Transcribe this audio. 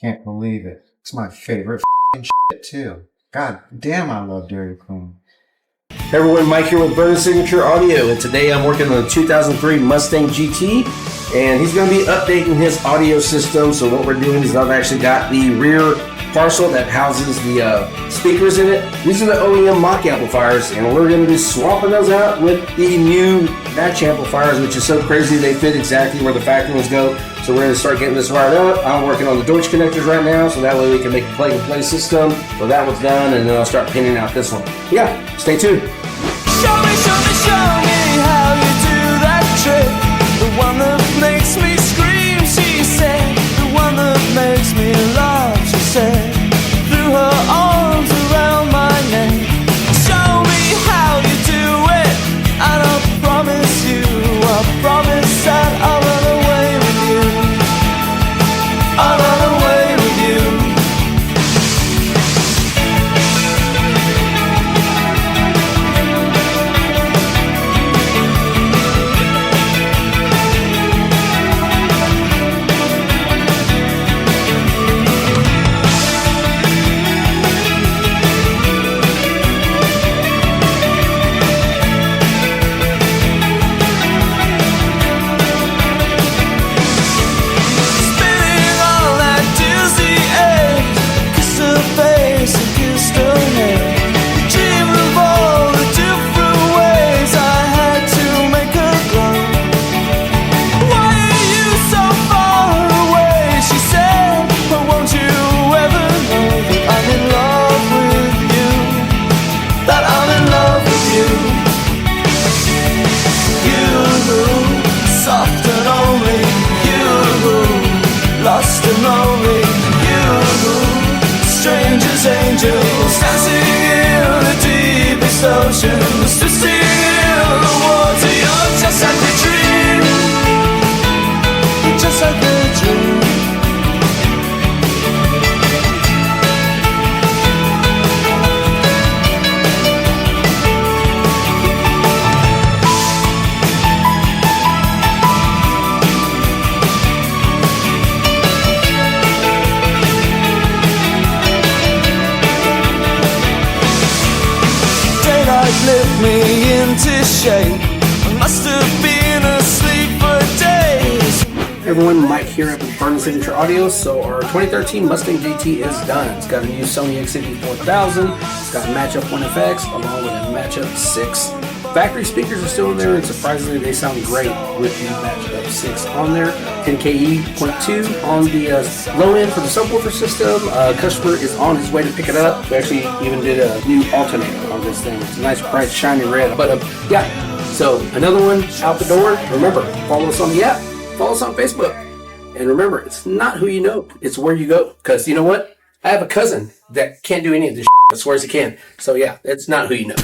can't believe it. It's my favorite shit too. God damn, I love Dairy Queen. Hey everyone, Mike here with Vernons Signature Audio, and today I'm working on a 2003 Mustang GT, and he's going to be updating his audio system. So what we're doing is I've actually got the rear parcel that houses the speakers in it. These are the OEM mock amplifiers, and we're going to be swapping those out with the new match amplifiers, which is so crazy they fit exactly where the factory ones go. So we're going to start getting this wired up. I'm working on the Deutsch connectors right now, so that way we can make a plug-and-play system. So that one's done, and then I'll start pinning out this one. Yeah, stay tuned. Show me how you do that trick. The one that makes me scream, she said. The one that makes me laugh, she said. Threw her arms around my neck. Show me how you do it, and I promise that I'll run away with you. I'll run away with you. Angels dancing in the deepest oceans, twisting in the water. You're just like a dream. You're just like a dream. Lift me into shape. I must have been asleep for days. Hey everyone, Mike here at Vernons Signature Audio. So our 2013 Mustang GT is done. It's got a new Sony X-54,000. It's got a Matchup 1 FX along with a Matchup 6. Factory speakers are still in there, and surprisingly they sound great with the Matchup 6 on there. 10KE.2 on the low end for the subwoofer system. Customer is on his way to pick it up. We actually even did a new alternator on this thing. It's a nice bright shiny red. But yeah, so another one out the door. Remember, follow us on the app. Follow us on Facebook. And remember, it's not who you know, it's where you go. Because you know what? I have a cousin that can't do any of this shit, but swears he can. So yeah, it's not who you know.